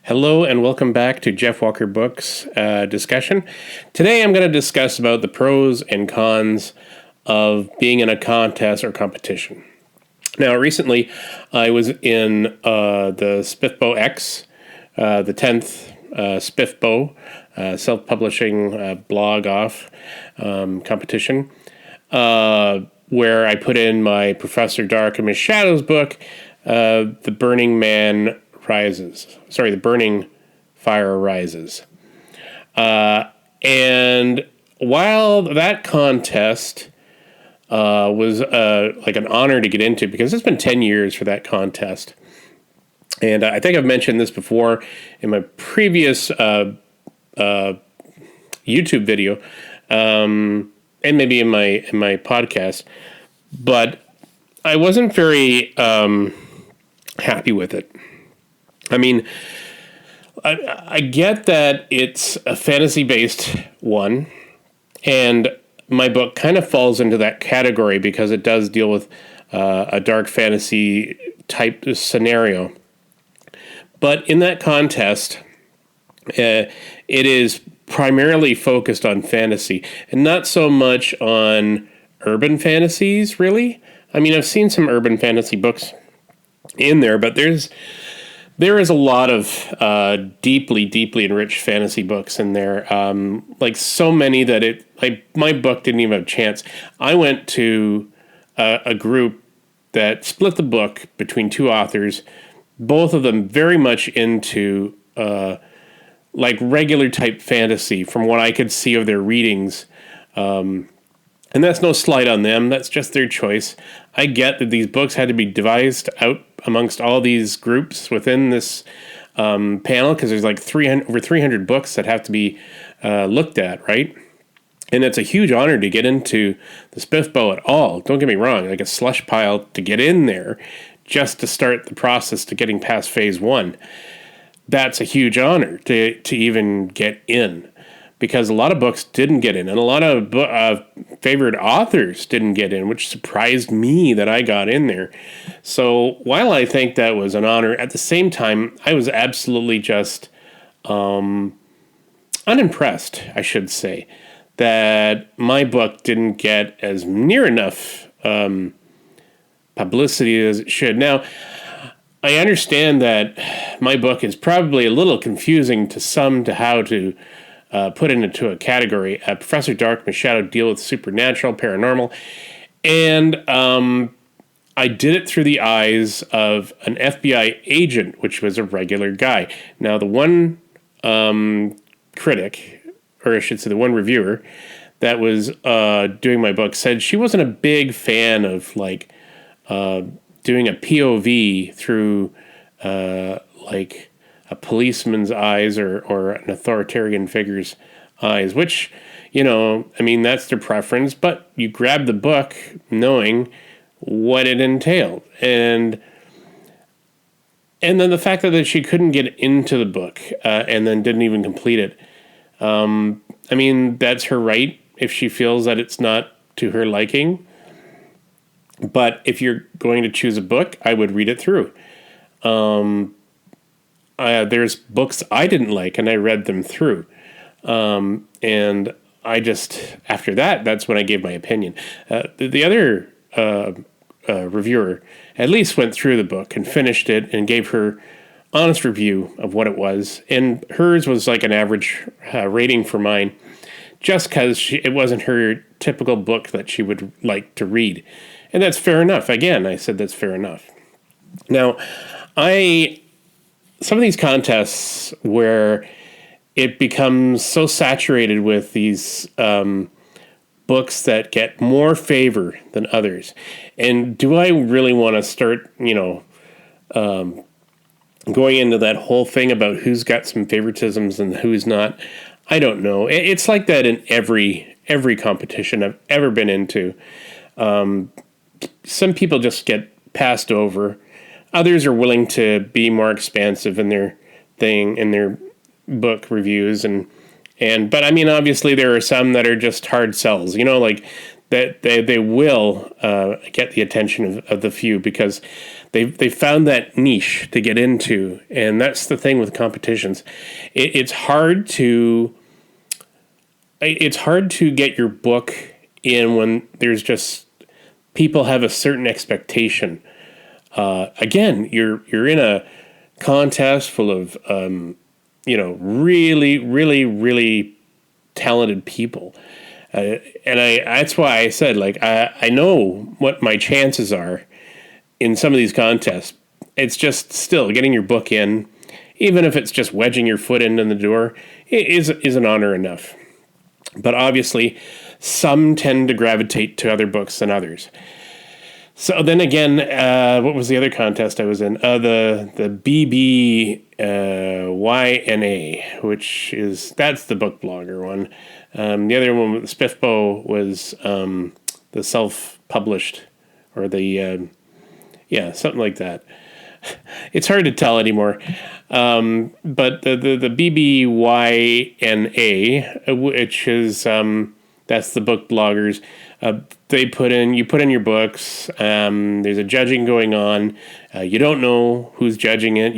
Hello and welcome back to Jeff Walker Books discussion. Today I'm going to discuss about the pros and cons of being in a contest or competition. Now, recently I was in the SPIFBO X, the 10th SPIFBO, self-publishing blog off competition, where I put in my Professor Dark and Miss Shadow's book, The Burning Fire Rises. And while that contest was like an honor to get into, because it's been 10 years for that contest, and I think I've mentioned this before in my previous YouTube video, and maybe in my podcast, but I wasn't very happy with it. I mean, I get that it's a fantasy-based one, and my book kind of falls into that category because it does deal with a dark fantasy type scenario. But in that contest, it is primarily focused on fantasy and not so much on urban fantasies, really. I mean, I've seen some urban fantasy books in there, but there is a lot of deeply, deeply enriched fantasy books in there, like so many that my book didn't even have a chance. I went to a group that split the book between two authors, both of them very much into like regular type fantasy from what I could see of their readings. And that's no slight on them. That's just their choice. I get that these books had to be devised out amongst all these groups within this panel, because there's like over 300 books that have to be looked at, right? And it's a huge honor to get into the SPIFBO at all. Don't get me wrong, like a slush pile to get in there just to start the process to getting past phase one. That's a huge honor to even get in, because a lot of books didn't get in, and a lot of favorite authors didn't get in, which surprised me that I got in there. So while I think that was an honor, at the same time, I was absolutely just unimpressed, I should say, that my book didn't get as near enough publicity as it should. Now, I understand that my book is probably a little confusing to some to how to put it into a category. Professor Dark, Miss Shadow deal with supernatural, paranormal, and I did it through the eyes of an FBI agent, which was a regular guy. Now, the one critic, or I should say the one reviewer, that was doing my book said she wasn't a big fan of like doing a POV through like a policeman's eyes or an authoritarian figure's eyes, which, you know, I mean, that's their preference, but you grab the book knowing what it entailed. And then the fact that she couldn't get into the book and then didn't even complete it. I mean, that's her right if she feels that it's not to her liking. But if you're going to choose a book, I would read it through. There's books I didn't like, and I read them through. And I just, after that, that's when I gave my opinion. The other reviewer at least went through the book and finished it and gave her honest review of what it was. And hers was like an average rating for mine, just because it wasn't her typical book that she would like to read. And that's fair enough. Again, I said that's fair enough. Now, some of these contests where it becomes so saturated with these books that get more favor than others. And do I really want to start, going into that whole thing about who's got some favoritisms and who's not? I don't know. It's like that in every competition I've ever been into. Some people just get passed over. Others are willing to be more expansive in their book reviews, but I mean, obviously there are some that are just hard sells. Like that they will get the attention of the few, because they found that niche to get into, and that's the thing with competitions. It's hard to get your book in when there's just people have a certain expectation. Again, you're in a contest full of really, really, really talented people. And that's why I said, like, I know what my chances are in some of these contests. It's just still getting your book in, even if it's just wedging your foot in the door, is an honor enough. But obviously, some tend to gravitate to other books than others. So then again, what was the other contest I was in? The BBYNA, that's the book blogger one. The other one, Spiffbo, was the self-published, or the something like that. It's hard to tell anymore. But the BBYNA, which is that's the book bloggers. You put in your books. There's a judging going on. You don't know who's judging it.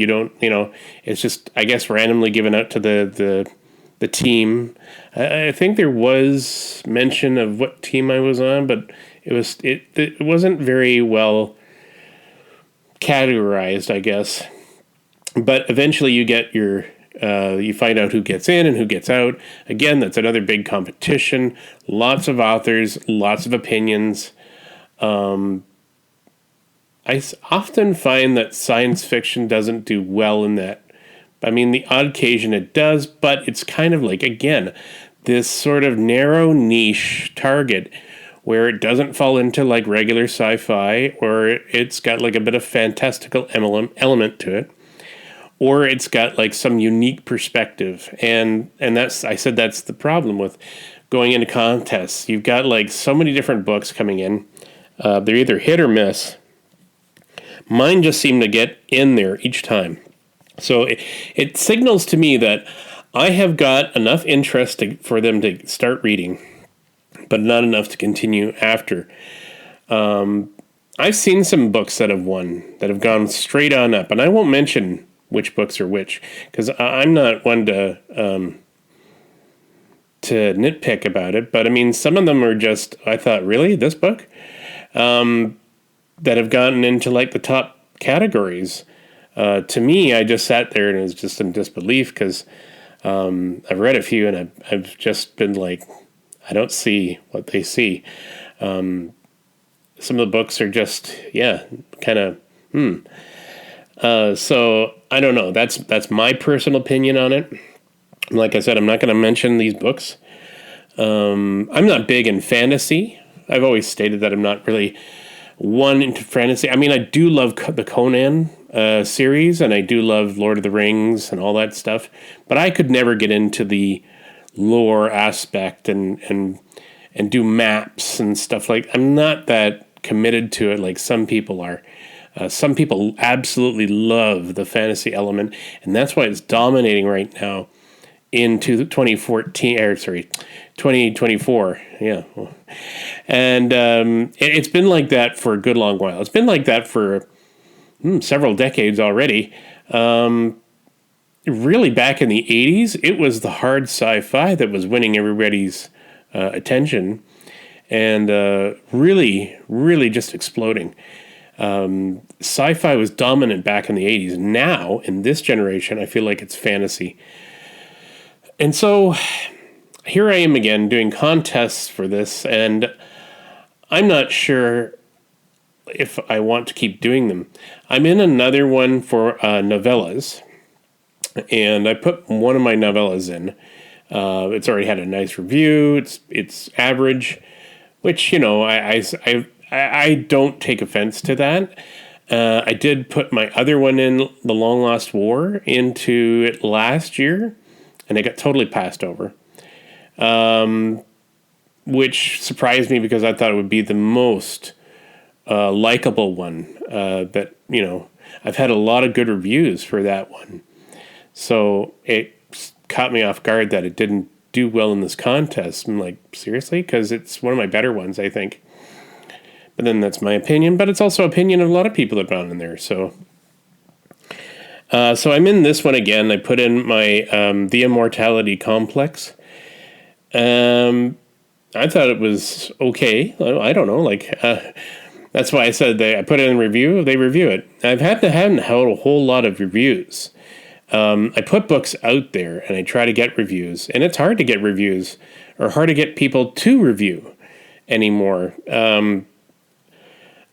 It's just, I guess, randomly given out to the team. I think there was mention of what team I was on, but it wasn't very well categorized, I guess. But eventually you get you find out who gets in and who gets out. Again, that's another big competition. Lots of authors, lots of opinions. I often find that science fiction doesn't do well in that. I mean, the odd occasion it does, but it's kind of like, again, this sort of narrow niche target where it doesn't fall into like regular sci-fi, or it's got like a bit of fantastical element to it, or it's got like some unique perspective. And that's the problem with going into contests. You've got like so many different books coming in. They're either hit or miss. Mine just seem to get in there each time. So it signals to me that I have got enough interest for them to start reading, but not enough to continue after. I've seen some books that have won, that have gone straight on up, and I won't mention which books are which, because I'm not one to nitpick about it. But I mean, some of them are just, I thought, really, this book? That have gotten into like the top categories. To me, I just sat there and was just in disbelief, because I've read a few and I've just been like, I don't see what they see. Some of the books are just, kind of, so I don't know. That's my personal opinion on it. Like I said, I'm not going to mention these books. I'm not big in fantasy. I've always stated that I'm not really one into fantasy. I mean, I do love the Conan series, and I do love Lord of the Rings and all that stuff, but I could never get into the lore aspect and do maps and stuff like. I'm not that committed to it like some people are. Some people absolutely love the fantasy element, and that's why it's dominating right now into 2024. Yeah. And it's been like that for a good long while. It's been like that for several decades already. Really, back in the 80s, it was the hard sci-fi that was winning everybody's attention, and really, really just exploding. Sci-fi was dominant back in the 80s. Now, in this generation, I feel like it's fantasy. And so here I am again doing contests for this, and I'm not sure if I want to keep doing them. I'm in another one for novellas, and I put one of my novellas in. It's already had a nice review. It's average, which, I don't take offense to that. I did put my other one in, The Long Lost War, into it last year, and it got totally passed over, which surprised me because I thought it would be the most likable one. But, I've had a lot of good reviews for that one. So it caught me off guard that it didn't do well in this contest. I'm like, seriously? Because it's one of my better ones, I think. But then that's my opinion, but it's also opinion of a lot of people that have gone in there. So I'm in this one again. I put in my The Immortality Complex. I thought it was okay. I don't know, that's why I said I put it in review. They review it. Haven't had a whole lot of reviews. I put books out there and I try to get reviews, and it's hard to get reviews, or hard to get people to review anymore,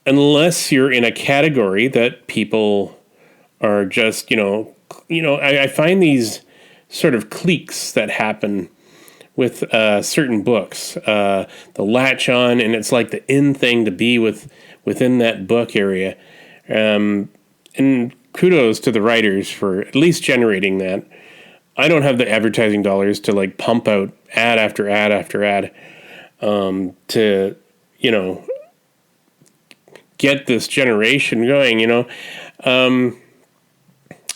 unless you're in a category that people are just, I find these sort of cliques that happen with certain books, the latch on, and it's like the in thing to be within that book area. And kudos to the writers for at least generating that. I don't have the advertising dollars to pump out ad after ad after ad to, get this generation going,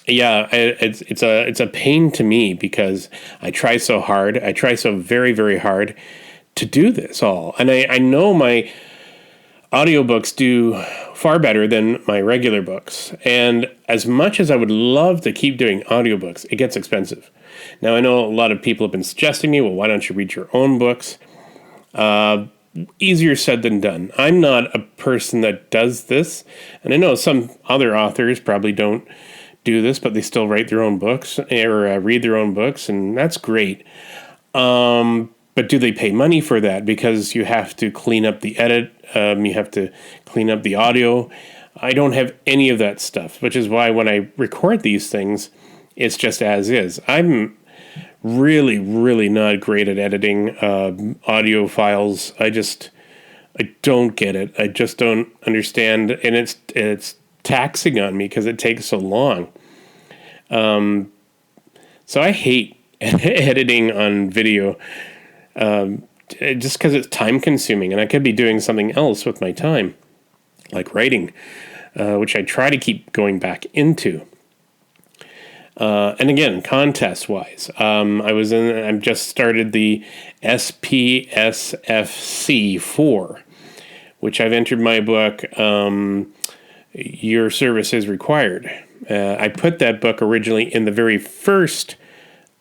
it's a pain to me because I try so hard. I try so very, very hard to do this all. And I know my audiobooks do far better than my regular books. And as much as I would love to keep doing audiobooks, it gets expensive. Now, I know a lot of people have been suggesting me, well, why don't you read your own books? Easier said than done. I'm not a person that does this. And I know some other authors probably don't do this, but they still write their own books or read their own books, and that's great. But do they pay money for that? Because you have to clean up the edit, you have to clean up the audio. I don't have any of that stuff, which is why when I record these things, it's just as is. I'm really, really not great at editing audio files. I don't get it. I just don't understand, and it's taxing on me because it takes so long. So I hate editing on video just because it's time consuming, and I could be doing something else with my time, like writing, which I try to keep going back into. And again, contest wise, I've just started the SPSFC 4, which I've entered my book, Your Service is Required. I put that book originally in the very first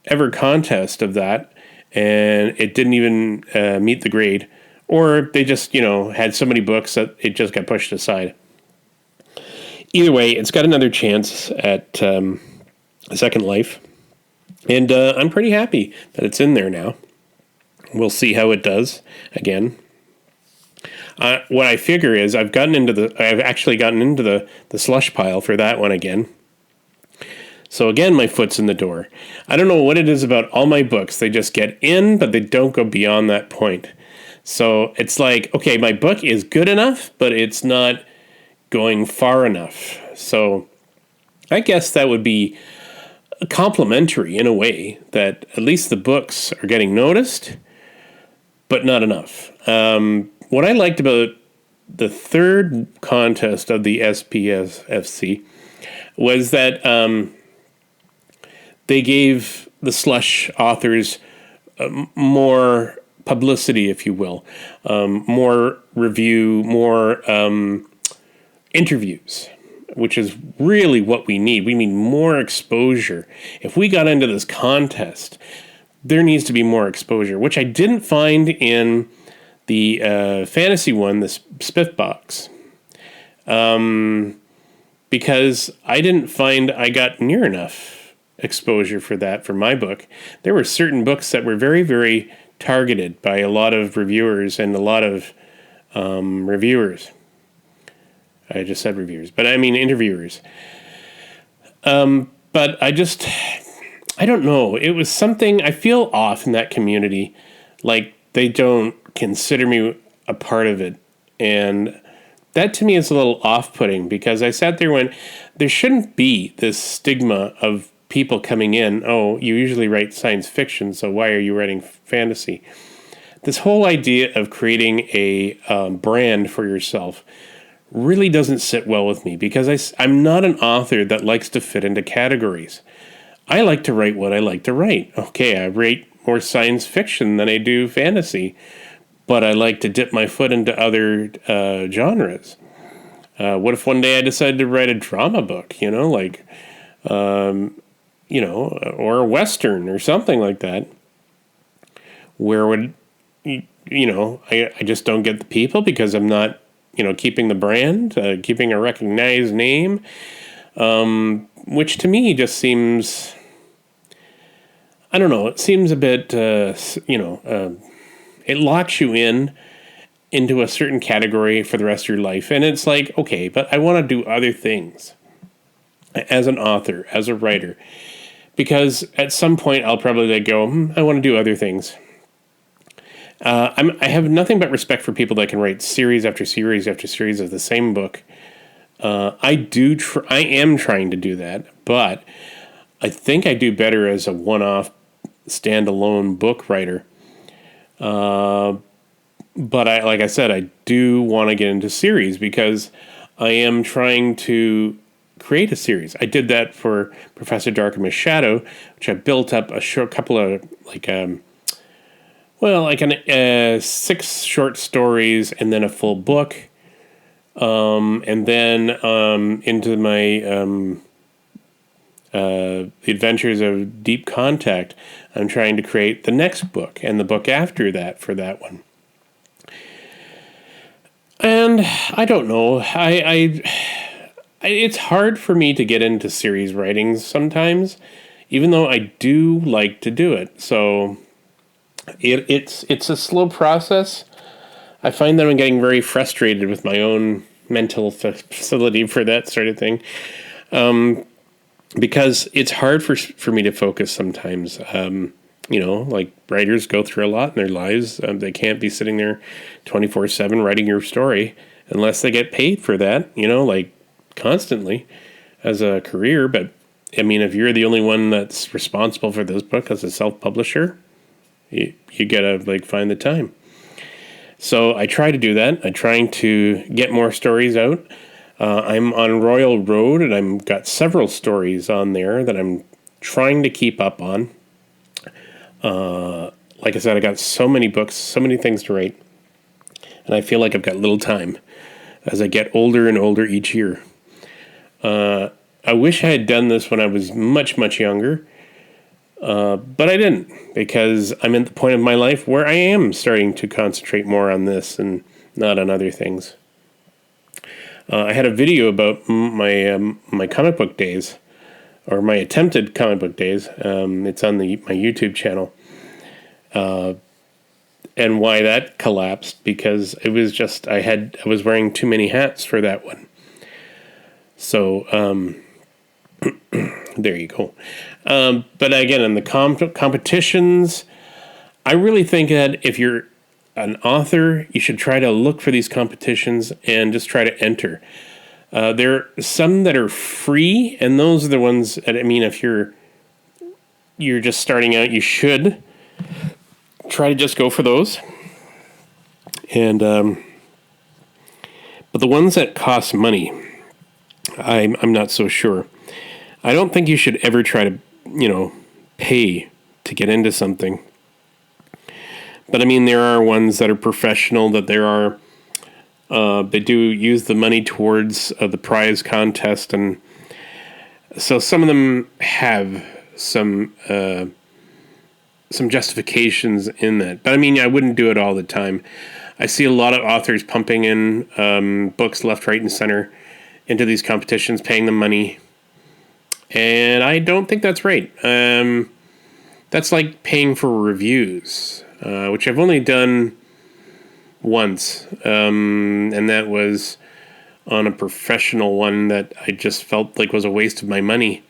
ever contest of that, and it didn't even meet the grade, or they just, had so many books that it just got pushed aside. Either way, it's got another chance at a second life, and I'm pretty happy that it's in there now. We'll see how it does again. What I figure is I've actually gotten into the slush pile for that one again. So again, my foot's in the door. I don't know what it is about all my books. They just get in, but they don't go beyond that point. So it's like, okay, my book is good enough, but it's not going far enough. So I guess that would be complimentary in a way, that at least the books are getting noticed, but not enough. What I liked about the third contest of the SPSFC was that they gave the slush authors more publicity, if you will, more review, more interviews, which is really what we need. We need more exposure. If we got into this contest, there needs to be more exposure, which I didn't find in the fantasy one, the Spiff box, because I didn't find I got near enough exposure for that for my book. There were certain books that were very, very targeted by a lot of reviewers and a lot of reviewers. I just said reviewers, but I mean interviewers. But I don't know. It was something, I feel off in that community. Like they don't consider me a part of it. And that to me is a little off-putting, because I sat there when there shouldn't be this stigma of people coming in, oh, you usually write science fiction, so why are you writing fantasy? This whole idea of creating a brand for yourself really doesn't sit well with me, because I'm not an author that likes to fit into categories. I like to write what I like to write. Okay, I write more science fiction than I do fantasy, but I like to dip my foot into other genres. What if one day I decided to write a drama book, or a Western or something like that? Where would, I just don't get the people because I'm not, keeping the brand, keeping a recognized name, which to me just seems, I don't know, it seems a bit, it locks you into a certain category for the rest of your life. And it's like, okay, but I want to do other things as an author, as a writer, because at some point I'll probably go, I want to do other things. I have nothing but respect for people that can write series after series after series of the same book. I am trying to do that, but I think I do better as a one-off, standalone book writer. But like I said, I do want to get into series because I am trying to create a series. I did that for Professor Darkham's Shadow, which I built up a couple of 6 short stories and then a full book, and then into my The Adventures of Deep Contact. I'm trying to create the next book and the book after that for that one. And I don't know. It's hard for me to get into series writing sometimes, even though I do like to do it. So it's a slow process. I find that I'm getting very frustrated with my own mental facility for that sort of thing, because it's hard for me to focus sometimes. Like writers go through a lot in their lives. They can't be sitting there 24/7 writing your story unless they get paid for that, constantly as a career. But I mean, if you're the only one that's responsible for this book as a self-publisher, you gotta find the time. So I try to do that. I'm trying to get more stories out. I'm on Royal Road, and I've got several stories on there that I'm trying to keep up on. Like I said, I got so many books, so many things to write, and I feel like I've got little time as I get older and older each year. I wish I had done this when I was much, much younger, but I didn't, because I'm at the point of my life where I am starting to concentrate more on this and not on other things. I had a video about my comic book days, or my attempted comic book days. It's on my YouTube channel, and why that collapsed, because it was just I was wearing too many hats for that one. So there you go. But again, in the competitions, I really think that if you're an author, you should try to look for these competitions and just try to enter. There are some that are free, and those are the ones that, I mean, if you're just starting out, you should try to just go for those. And but the ones that cost money, I'm not so sure. I don't think you should ever try to, pay to get into something. But I mean, there are ones that are professional, that there are, they do use the money towards the prize contest. And so some of them have some justifications in that. But I mean, I wouldn't do it all the time. I see a lot of authors pumping in books left, right, and center into these competitions, paying them money. And I don't think that's right. That's like paying for reviews, which I've only done once. And that was on a professional one that I just felt like was a waste of my money.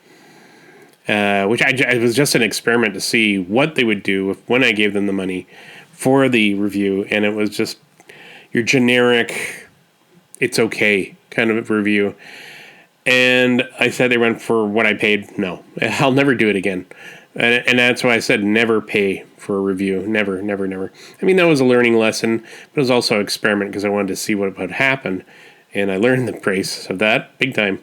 Which it was just an experiment to see what they would do when I gave them the money for the review. And it was just your generic, it's okay kind of review. And I said they went for what I paid. No, I'll never do it again. And that's why I said never pay for a review. Never, never, never. I mean, that was a learning lesson, but it was also an experiment because I wanted to see what would happen. And I learned the price of that big time.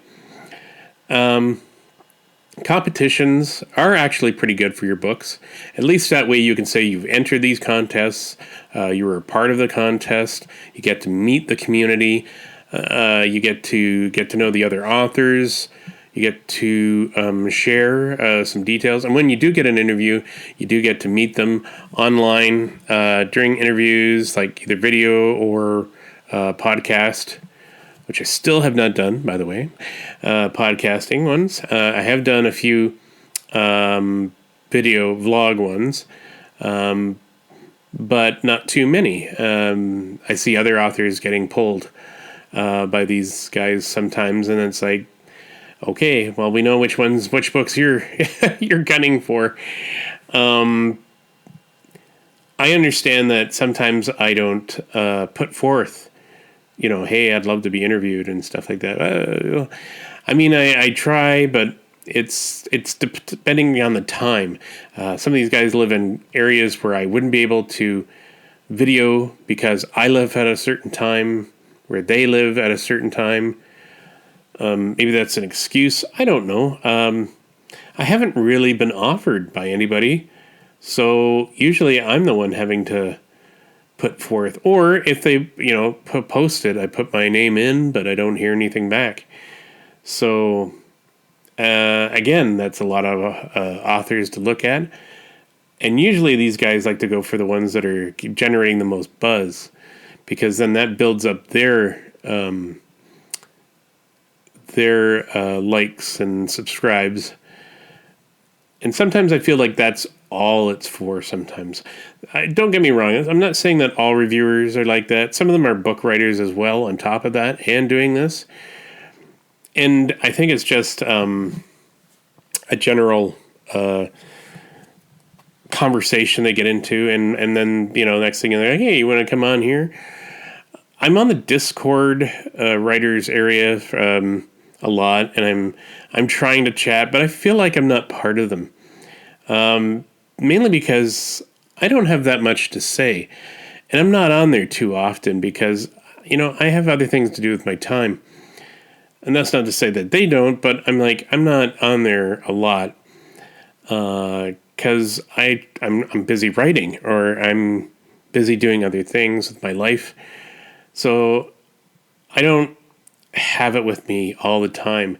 competitions are actually pretty good for your books. At least that way you can say you've entered these contests, you were a part of the contest, you get to meet the community, you get to know the other authors, you get to share some details. And when you do get an interview, you do get to meet them online during interviews, like either video or podcast, which I still have not done, by the way, podcasting ones. I have done a few video vlog ones, but not too many. I see other authors getting pulled by these guys sometimes, and it's like, okay, well, we know which books you're you're gunning for. I understand that sometimes I don't put forth, hey, I'd love to be interviewed and stuff like that. I mean, I try, but it's depending on the time. Some of these guys live in areas where I wouldn't be able to video because I live at a certain time, where they live at a certain time. Maybe that's an excuse. I don't know. I haven't really been offered by anybody, so usually I'm the one having to put forth. Or if they, post it, I put my name in, but I don't hear anything back. So, again, that's a lot of authors to look at. And usually these guys like to go for the ones that are generating the most buzz, because then that builds up their likes and subscribes. And sometimes I feel like that's all it's for sometimes. Don't get me wrong. I'm not saying that all reviewers are like that. Some of them are book writers as well on top of that and doing this. And I think it's just a general conversation they get into. And then, next thing they're like, hey, you want to come on here? I'm on the Discord writers area a lot, and I'm trying to chat, but I feel like I'm not part of them. Mainly because I don't have that much to say, and I'm not on there too often because, I have other things to do with my time. And that's not to say that they don't, but I'm not on there a lot because I'm busy writing, or I'm busy doing other things with my life. So I don't have it with me all the time.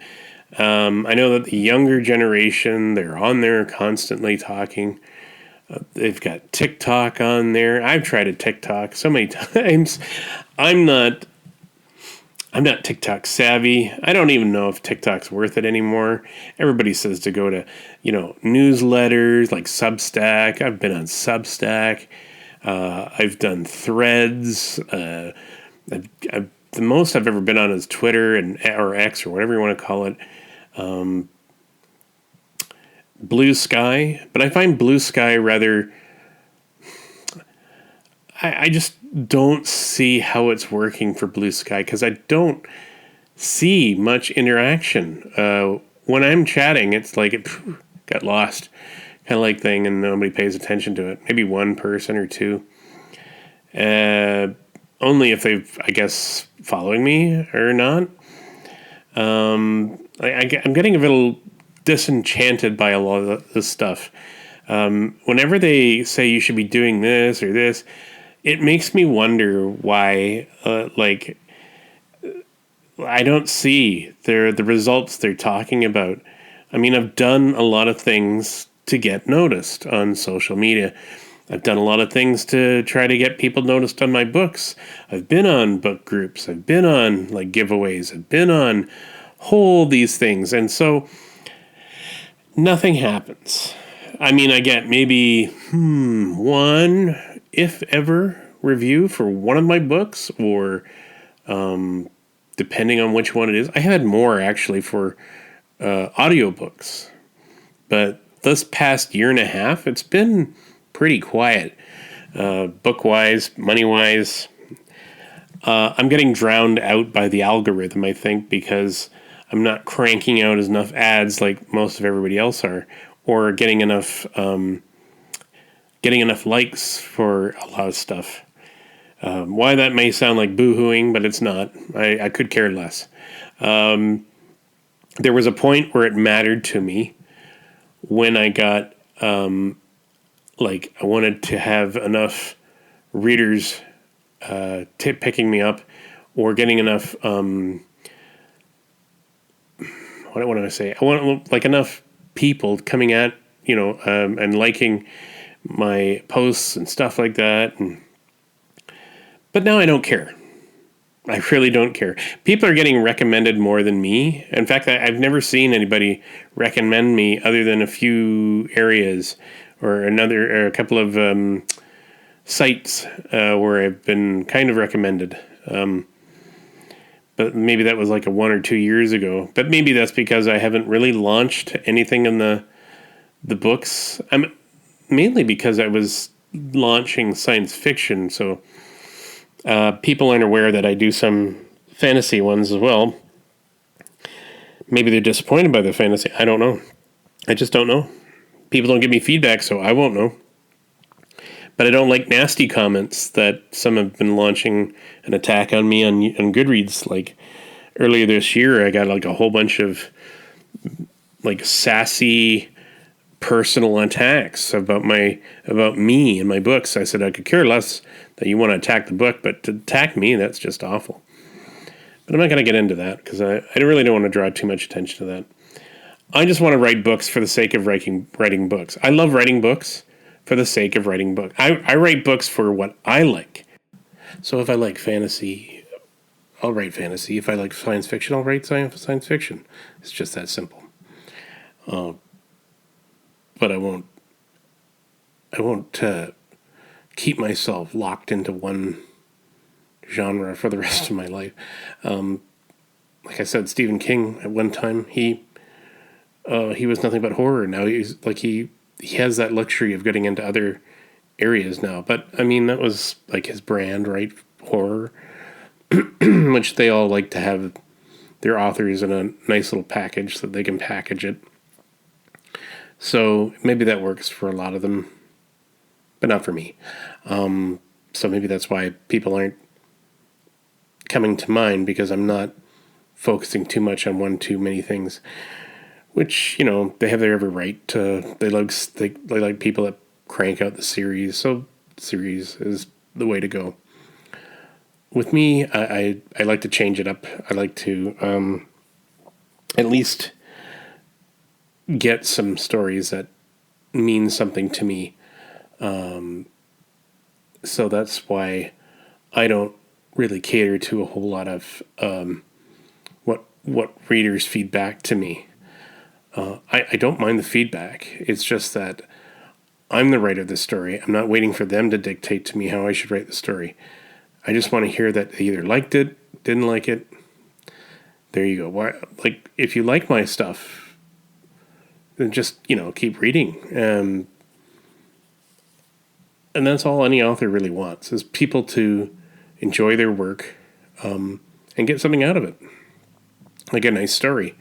I know that the younger generation, they're on there constantly talking. They've got TikTok on there. I've tried a TikTok so many times. I'm not TikTok savvy. I don't even know if TikTok's worth it anymore. Everybody says to go to, newsletters like Substack. I've been on Substack. I've done Threads. The most I've ever been on is Twitter or X, or whatever you want to call it. Blue Sky, but I find Blue Sky rather. I just don't see how it's working for Blue Sky, because I don't see much interaction. When I'm chatting, it's like it got lost, kind of like thing, and nobody pays attention to it. Maybe one person or two. Only if they've, I guess, following me or not. I'm getting a little disenchanted by a lot of this stuff. Whenever they say you should be doing this or this, it makes me wonder why, I don't see the results they're talking about. I mean, I've done a lot of things to get noticed on social media. I've done a lot of things to try to get people noticed on my books. I've been on book groups. I've been on giveaways. I've been on these things. And so nothing happens. I mean, I get maybe one, if ever, review for one of my books, or depending on which one it is. I had more actually for audiobooks. But this past year and a half, it's been pretty quiet, book-wise, money-wise. I'm getting drowned out by the algorithm, I think, because I'm not cranking out enough ads like most of everybody else are, or getting enough likes for a lot of stuff. Why that may sound like boo-hooing, but it's not. I could care less. There was a point where it mattered to me when I got, I wanted to have enough readers picking me up, or getting enough, what do I say? I want like enough people coming at, and liking my posts and stuff like that. But now I don't care. I really don't care. People are getting recommended more than me. In fact, I've never seen anybody recommend me other than a few areas or a couple of sites where I've been kind of recommended. But maybe that was like 1 or 2 years ago. But maybe that's because I haven't really launched anything in the books. Mainly because I was launching science fiction, so people aren't aware that I do some fantasy ones as well. Maybe they're disappointed by the fantasy. I don't know. I just don't know. People don't give me feedback, so I won't know. But I don't like nasty comments that some have been launching an attack on me on Goodreads. Like earlier this year, I got like a whole bunch of like sassy personal attacks about me and my books. I said I could care less that you want to attack the book, but to attack me, that's just awful. But I'm not going to get into that because I really don't want to draw too much attention to that. I just want to write books for the sake of writing books. I love writing books for the sake of writing books. I write books for what I like. So if I like fantasy, I'll write fantasy. If I like science fiction, I'll write science fiction. It's just that simple. But I won't keep myself locked into one genre for the rest of my life. Like I said, Stephen King at one time, he was nothing but horror. Now he's like he has that luxury of getting into other areas now. But I mean, that was like his brand, right? Horror, which they all like to have their authors in a nice little package so that they can package it. So maybe that works for a lot of them, but not for me. So maybe that's why people aren't coming to mind, because I'm not focusing too much on too many things, which, they have their every right to. They like people that crank out the series. So series is the way to go. With me, I like to change it up. I like to at least get some stories that mean something to me. So that's why I don't really cater to a whole lot of what readers feedback to me. I don't mind the feedback. It's just that I'm the writer of the story. I'm not waiting for them to dictate to me how I should write the story. I just want to hear that they either liked it, didn't like it. There you go. Why, like, if you like my stuff, then just, keep reading. And that's all any author really wants, is people to enjoy their work and get something out of it. Like a nice story.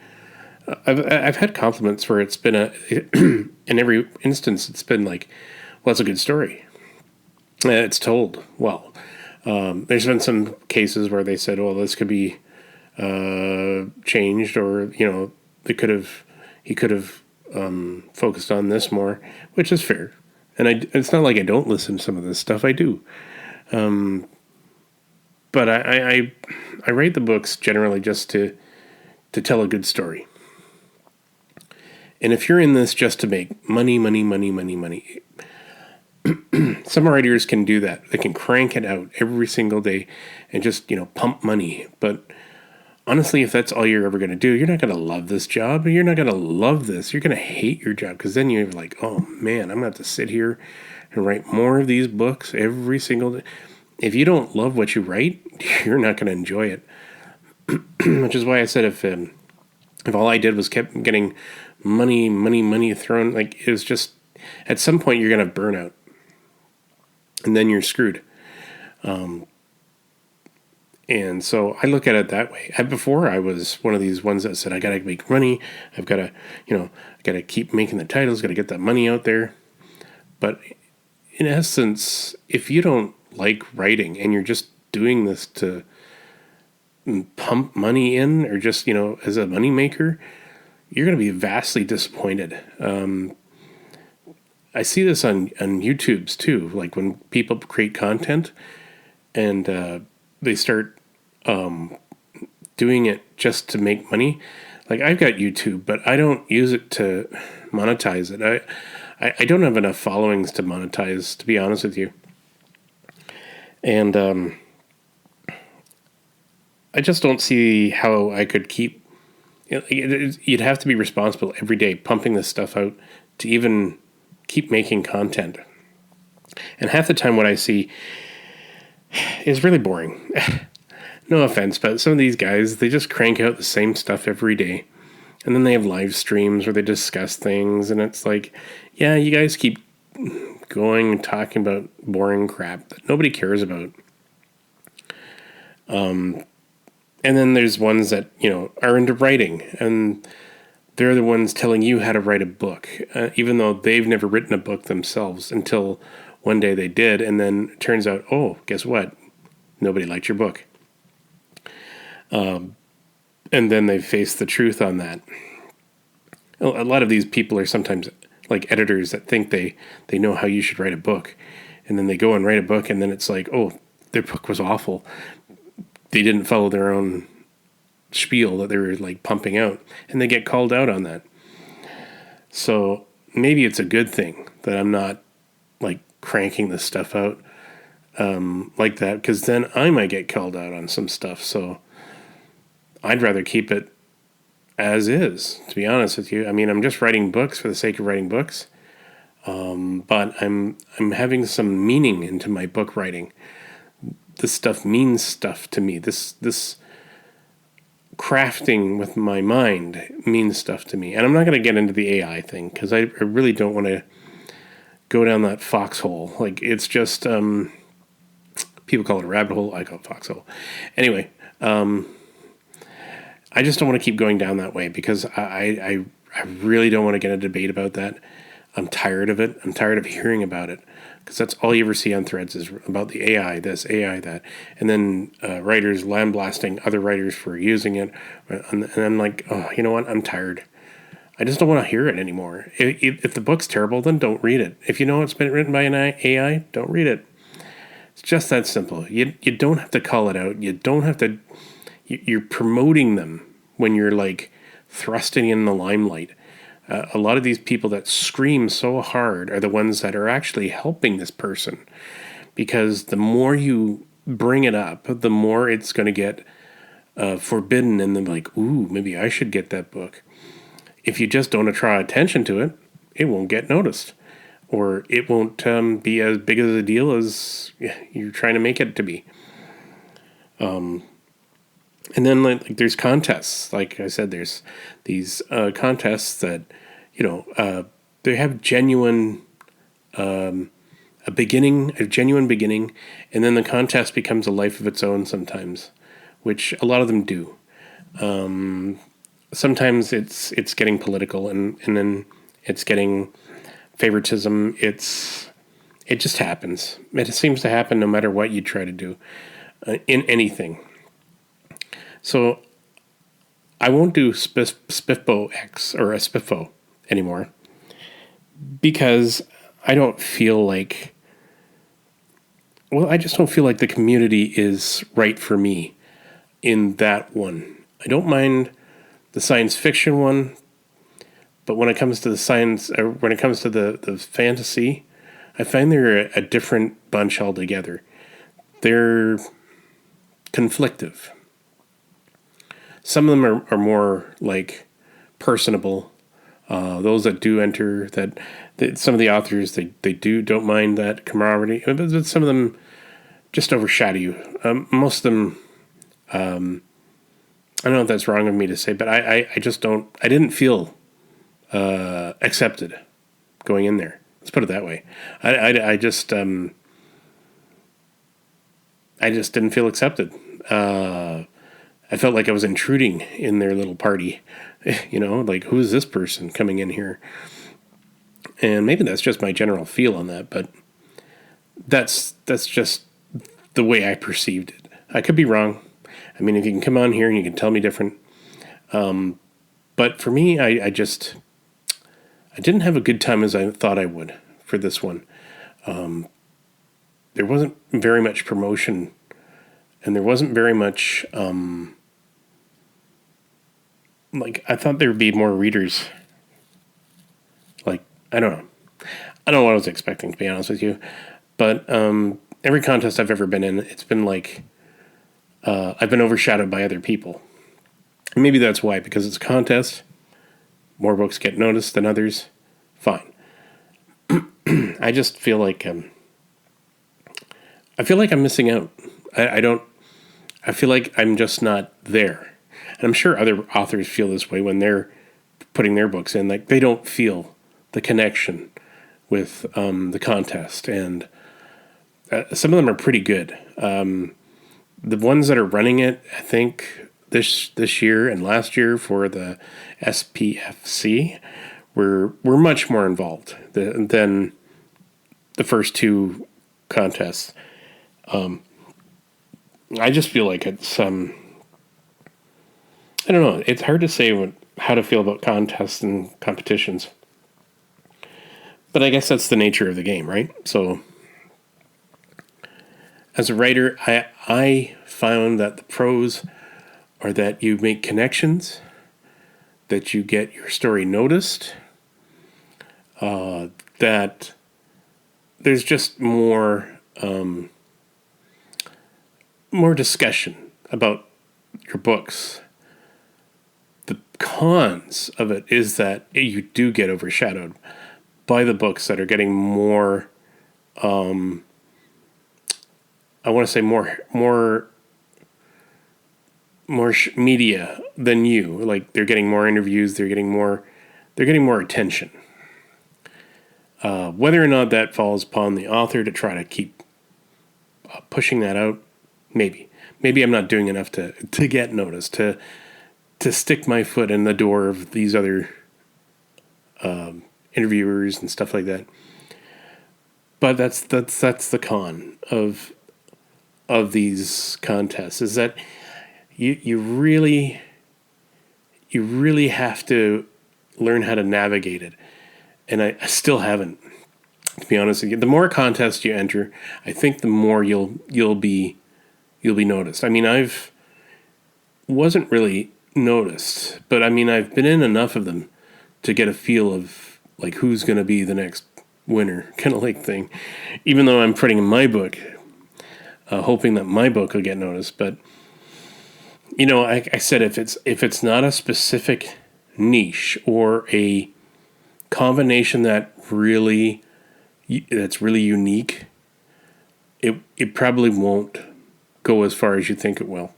I've had compliments where it's been in every instance, it's been like, well, it's a good story. It's told well. There's been some cases where they said, well, this could be changed, or, he could have focused on this more, which is fair. And it's not like I don't listen to some of this stuff. I do. But I write the books generally just to tell a good story. And if you're in this just to make money, some writers can do that. They can crank it out every single day and just, pump money. But honestly, if that's all you're ever going to do, you're not going to love this job. You're not going to love this. You're going to hate your job, because then you're like, oh man, I'm going to have to sit here and write more of these books every single day. If you don't love what you write, you're not going to enjoy it. Which is why I said if all I did was kept getting money thrown, like, it was just, at some point you're going to have burnout. And then you're screwed. And so I look at it that way. Before, I was one of these ones that said, I got to make money. I've got to, I got to keep making the titles, got to get that money out there. But in essence, if you don't like writing and you're just doing this to pump money in, or just, as a money maker, you're going to be vastly disappointed. I see this on YouTube's too. Like when people create content and they start doing it just to make money. Like I've got YouTube, but I don't use it to monetize it. I don't have enough followings to monetize, to be honest with you. And I just don't see how I could keep. You'd have to be responsible every day pumping this stuff out to even keep making content. And half the time, what I see is really boring. No offense, but some of these guys, they just crank out the same stuff every day. And then they have live streams where they discuss things. And it's like, yeah, you guys keep going and talking about boring crap that nobody cares about. And then there's ones that, are into writing. And they're the ones telling you how to write a book, even though they've never written a book themselves until one day they did. And then it turns out, oh, guess what? Nobody liked your book. And then they face the truth on that. A lot of these people are sometimes like editors that think they know how you should write a book. And then they go and write a book, and then it's like, oh, their book was awful. They didn't follow their own spiel that they were like pumping out, and they get called out on that. So maybe it's a good thing that I'm not like cranking this stuff out like that, because then I might get called out on some stuff. So I'd rather keep it as is, to be honest with you. I mean, I'm just writing books for the sake of writing books, but I'm having some meaning into my book writing. This stuff means stuff to me. This crafting with my mind means stuff to me. And I'm not going to get into the AI thing because I really don't want to go down that foxhole. Like, it's just, people call it a rabbit hole. I call it foxhole. Anyway, I just don't want to keep going down that way because I really don't want to get a debate about that. I'm tired of it. I'm tired of hearing about it because that's all you ever see on threads is about the AI, this, AI, that. And then writers lambasting other writers for using it. And I'm like, oh, you know what? I'm tired. I just don't want to hear it anymore. If the book's terrible, then don't read it. If you know it's been written by an AI, don't read it. It's just that simple. You don't have to call it out. You don't have to... You're promoting them when you're like thrusting in the limelight. A lot of these people that scream so hard are the ones that are actually helping this person, because the more you bring it up, the more it's going to get forbidden, and then like, ooh, maybe I should get that book. If you just don't draw attention to it, it won't get noticed, or it won't be as big of a deal as you're trying to make it to be. And then like there's contests. Like I said, there's these contests that, they have genuine, a genuine beginning, and then the contest becomes a life of its own sometimes, which a lot of them do. Sometimes it's getting political, and then it's getting favoritism. It just happens. It seems to happen no matter what you try to do in anything. So I won't do Spiffbo X or a Spiffo anymore because I don't feel like, I just don't feel like the community is right for me in that one. I don't mind the science fiction one, but when it comes to the science, or when it comes to the fantasy, I find they're a different bunch altogether. They're conflictive. Some of them are more like personable. Those that do enter, that some of the authors they don't mind that camaraderie, but some of them just overshadow you. Most of them, I don't know if that's wrong of me to say, but I just don't. I didn't feel accepted going in there. Let's put it that way. I just didn't feel accepted. I felt like I was intruding in their little party, like, who is this person coming in here? And maybe that's just my general feel on that, but that's just the way I perceived it. I could be wrong. I mean, if you can come on here and you can tell me different, But for me, I didn't have a good time as I thought I would for this one. There wasn't very much promotion, and there wasn't very much, like, I thought there would be more readers. Like, I don't know. I don't know what I was expecting, to be honest with you. But every contest I've ever been in, it's been like, I've been overshadowed by other people. And maybe that's why, because it's a contest. More books get noticed than others. Fine. I just feel like I'm missing out. I feel like I'm just not there. And I'm sure other authors feel this way when they're putting their books in. Like, they don't feel the connection with the contest. And some of them are pretty good. The ones that are running it, I think, this year and last year for the SPFC were much more involved than the first two contests. I just feel like it's I don't know. It's hard to say how to feel about contests and competitions, but I guess that's the nature of the game, right? So, as a writer, I found that the pros are that you make connections, that you get your story noticed, that there's just more discussion about your books. The cons of it is that you do get overshadowed by the books that are getting more, I want to say more media than you. Like, they're getting more interviews, they're getting more attention. Whether or not that falls upon the author to try to keep pushing that out, maybe I'm not doing enough to get noticed, to stick my foot in the door of these other interviewers and stuff like that. But that's the con of these contests, is that you really have to learn how to navigate it. And I still haven't, to be honest with you. The more contests you enter, I think the more you'll be noticed. I mean, I've wasn't really noticed, but I mean, I've been in enough of them to get a feel of like who's going to be the next winner, kind of like thing. Even though I'm putting in my book, hoping that my book will get noticed, but you know, I said, if it's not a specific niche or a combination that's really unique, it probably won't go as far as you think it will.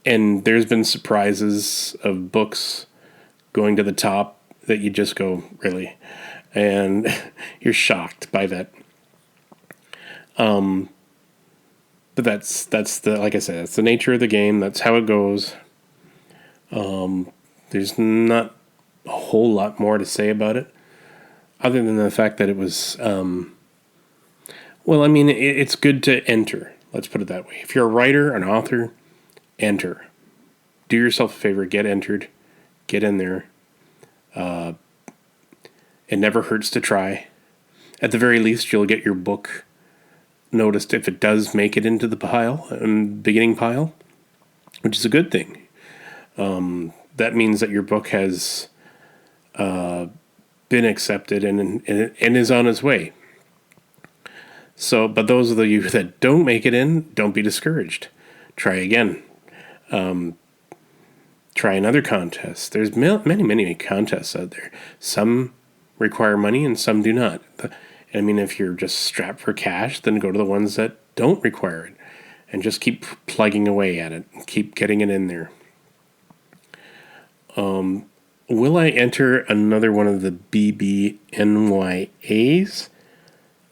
And there's been surprises of books going to the top that you just go, really? And you're shocked by that. But that's the, like I said, it's the nature of the game. That's how it goes. There's not a whole lot more to say about it, other than the fact that it was, well, I mean, it's good to enter. Let's put it that way. If you're a writer, an author, enter. Do yourself a favor, get entered, get in there. It never hurts to try. At the very least, you'll get your book noticed if it does make it into the pile, beginning pile, which is a good thing. That means that your book has been accepted and is on its way. So, but those of you that don't make it in, don't be discouraged. Try again. Try another contest. There's many contests out there. Some require money and some do not. I mean, if you're just strapped for cash, then go to the ones that don't require it and just keep plugging away at it and keep getting it in there. Will I enter another one of the BBNYAs?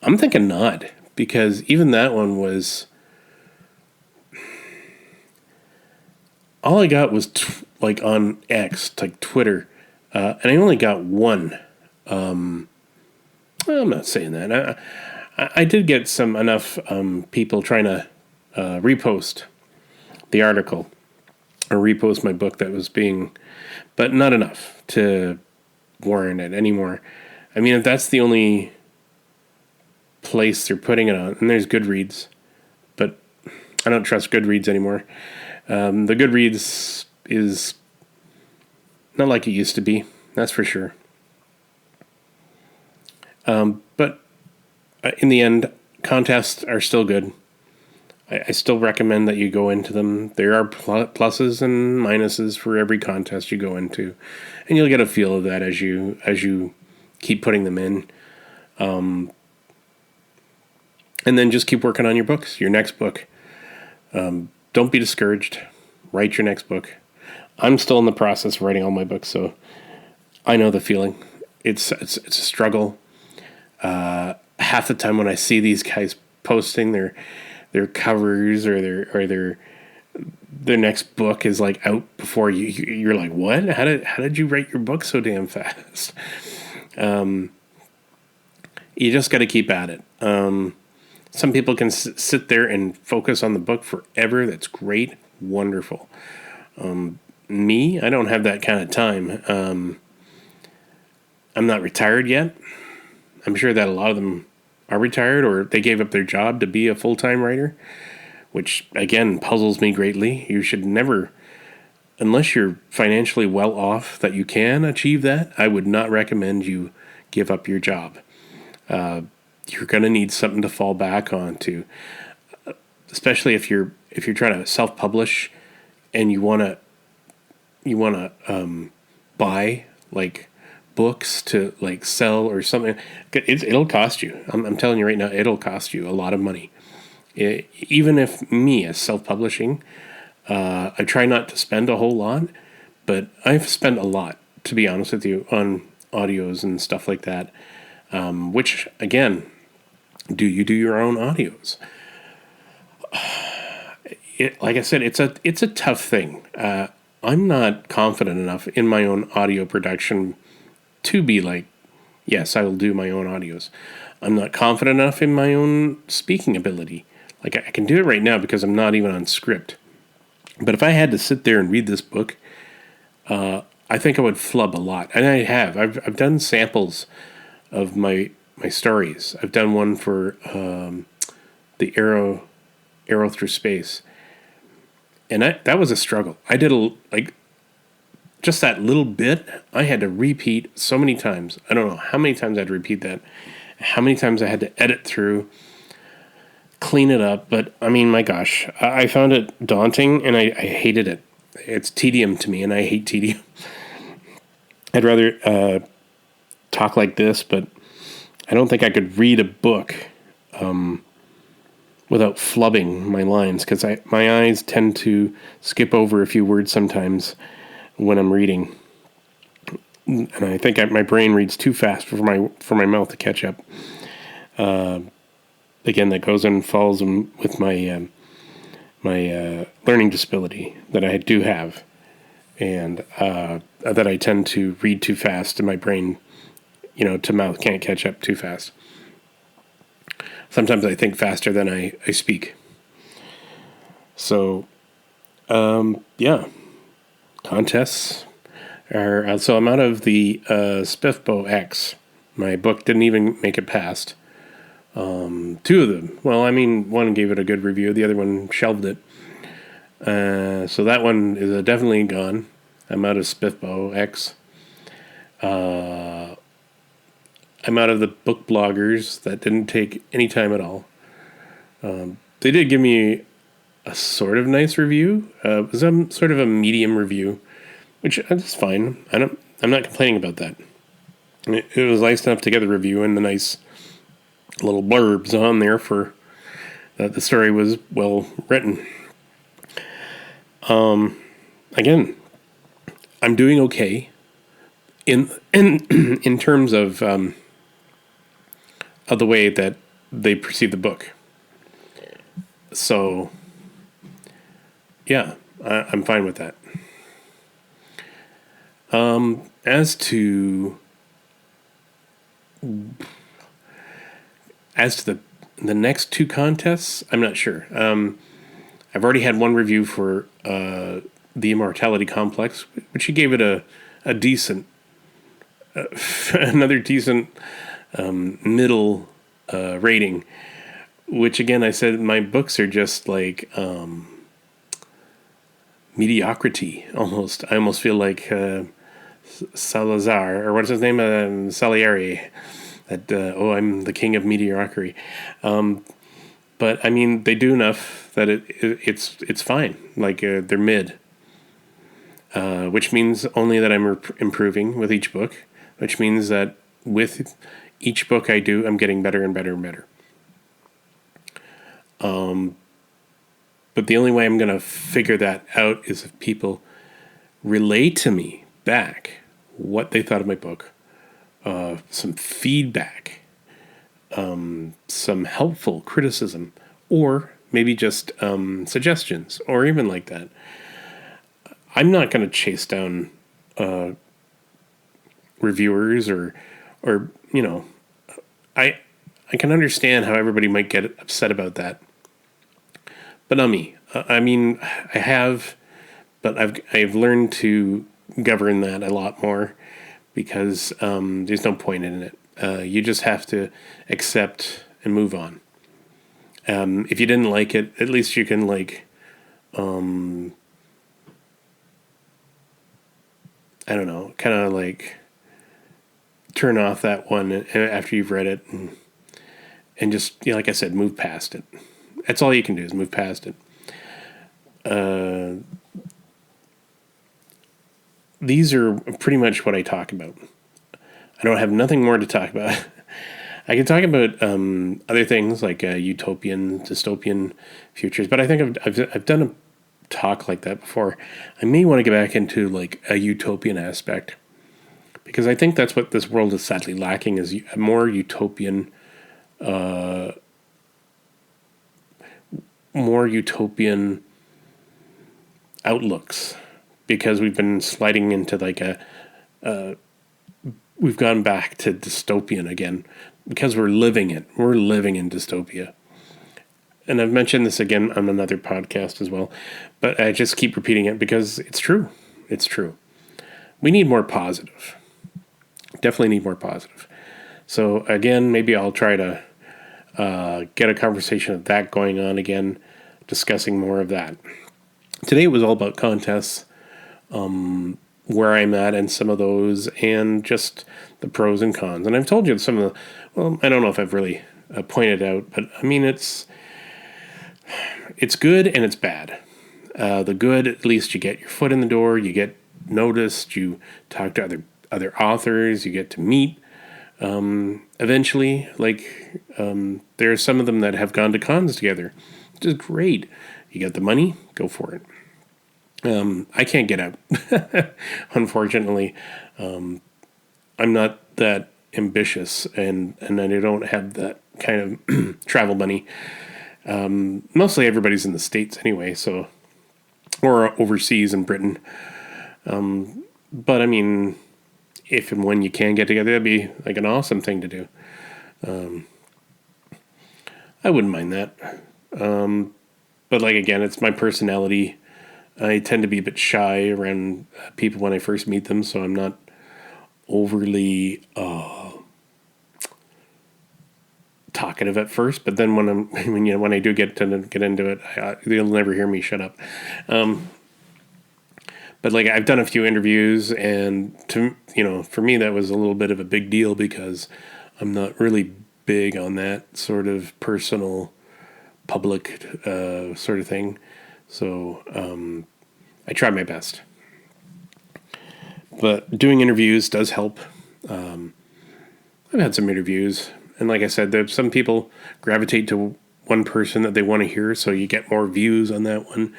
I'm thinking not, because even that one was... all I got was like on X, like Twitter, and I only got one. I'm not saying that. I did get enough people trying to repost the article. or repost my book that was being, but not enough to warrant it anymore. I mean, if that's the only place they're putting it on, and there's Goodreads, but I don't trust Goodreads anymore. The Goodreads is not like it used to be, that's for sure. But in the end, contests are still good. I still recommend that you go into them. There are pluses and minuses for every contest you go into, and you'll get a feel of that as you keep putting them in. And then just keep working on your books, your next book. Don't be discouraged. Write your next book. I'm still in the process of writing all my books, so I know the feeling. It's a struggle. Half the time when I see these guys posting their covers or their next book is like out before you're like, what? How did you write your book so damn fast? You just got to keep at it. Some people can sit there and focus on the book forever. That's great. Wonderful. Me, I don't have that kind of time. I'm not retired yet. I'm sure that a lot of them are retired or they gave up their job to be a full-time writer, which, again, puzzles me greatly. You should never, unless you're financially well off that you can achieve that, I would not recommend you give up your job. You're going to need something to fall back onto, especially if you're trying to self-publish and you want to buy like books to like sell or something. It'll cost you. I'm telling you right now, it'll cost you a lot of money. Even if me as self-publishing, I try not to spend a whole lot, but I've spent a lot, to be honest with you, on audios and stuff like that. Which, again, do you do your own audios? Like I said, it's a tough thing. I'm not confident enough in my own audio production to be like, yes, I will do my own audios. I'm not confident enough in my own speaking ability. Like, I can do it right now because I'm not even on script. But if I had to sit there and read this book, I think I would flub a lot. And I have. I've done samples of my stories. I've done one for the Arrow Through Space. And that was a struggle. I did just that little bit, I had to repeat so many times. I don't know how many times I had to repeat that, how many times I had to edit through, clean it up. But, I mean, my gosh, I found it daunting, and I hated it. It's tedium to me, and I hate tedium. I'd rather talk like this, but I don't think I could read a book without flubbing my lines, because my eyes tend to skip over a few words sometimes when I'm reading, and I think my brain reads too fast for my mouth to catch up. Again, that goes and falls with my learning disability that I do have, and that I tend to read too fast, and my brain, to mouth can't catch up too fast. Sometimes I think faster than I speak. So, yeah. Contests are... So I'm out of the Spiffbo X. My book didn't even make it past. Two of them. Well, I mean, one gave it a good review. The other one shelved it. So that one is definitely gone. I'm out of Spiffbo X. I'm out of the book bloggers. That didn't take any time at all. They did give me a sort of nice review. It was sort of a medium review, which is fine. I'm not complaining about that. It was nice enough to get the review and the nice little blurbs on there for that the story was well written. Again, I'm doing okay in terms of the way that they perceive the book. So, yeah, I'm fine with that. As to the next two contests, I'm not sure. I've already had one review for The Immortality Complex, but she gave it a decent, another decent middle rating. Which again, I said my books are just like mediocrity almost. I almost feel like Salazar, or what's his name, Salieri. That I'm the king of mediocrity. But I mean, they do enough that it's fine. Like they're mid, which means only that I'm improving with each book. Which means that with each book I do, I'm getting better and better and better. But the only way I'm going to figure that out is if people relay to me back what they thought of my book, some feedback, some helpful criticism, or maybe just suggestions, or even like that. I'm not going to chase down reviewers or I can understand how everybody might get upset about that. But not me. I mean, I have, but I've learned to govern that a lot more because there's no point in it. You just have to accept and move on. If you didn't like it, at least you can I don't know, kind of like turn off that one after you've read it and just, like I said, move past it. That's all you can do is move past it. These are pretty much what I talk about. I don't have nothing more to talk about. I can talk about other things like utopian, dystopian futures, but I think I've done a talk like that before. I may want to get back into like a utopian aspect because I think that's what this world is sadly lacking is a more utopian outlooks because we've been sliding into like we've gone back to dystopian again because we're living it. We're living in dystopia. And I've mentioned this again on another podcast as well, but I just keep repeating it because it's true. It's true. We need more positive. Definitely need more positive. So again, maybe I'll try to get a conversation of that going on again, discussing more of that. Today it was all about contests, where I'm at and some of those, and just the pros and cons. And I've told you some of the, well, I don't know if I've really pointed out, but I mean, it's good and it's bad. The good, at least you get your foot in the door, you get noticed, you talk to other authors, you get to meet. Eventually, there are some of them that have gone to cons together, which is great. You get the money, go for it. I can't get out, unfortunately. I'm not that ambitious, and I don't have that kind of travel money. Mostly everybody's in the States anyway, so or overseas in Britain. But I mean, if and when you can get together, that'd be like an awesome thing to do. I wouldn't mind that. But like again, it's my personality. I tend to be a bit shy around people when I first meet them, so I'm not overly talkative at first. But then when I do get into it, you'll never hear me shut up. But like I've done a few interviews, and for me that was a little bit of a big deal because I'm not really big on that sort of personal, public sort of thing. So I try my best. But doing interviews does help. I've had some interviews, and like I said, some people gravitate to one person that they want to hear, so you get more views on that one.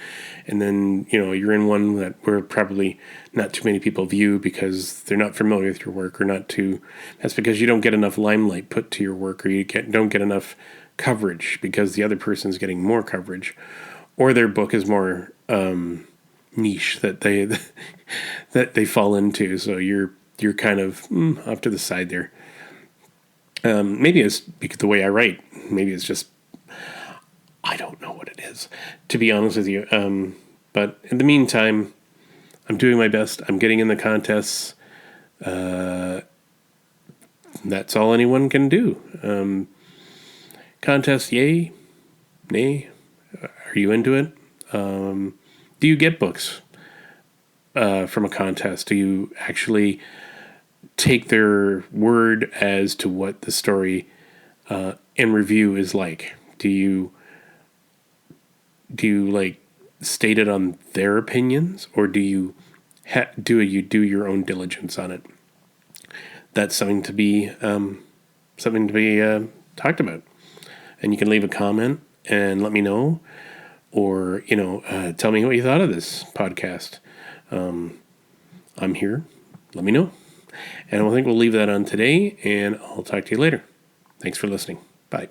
And then, you're in one that where probably not too many people view because they're not familiar with your work that's because you don't get enough limelight put to your work, or you don't get enough coverage because the other person's getting more coverage, or their book is more niche that they fall into. So you're kind of off to the side there. Maybe it's because the way I write. Maybe it's just I don't know what it is, to be honest with you. But in the meantime, I'm doing my best. I'm getting in the contests. That's all anyone can do. Contest, yay, nay. Are you into it? Do you get books from a contest? Do you actually take their word as to what the story and review is like? Do you like state it on their opinions, or do you do your own diligence on it? That's something to be talked about. And you can leave a comment and let me know, or tell me what you thought of this podcast. I'm here. Let me know. And I think we'll leave that on today, and I'll talk to you later. Thanks for listening. Bye.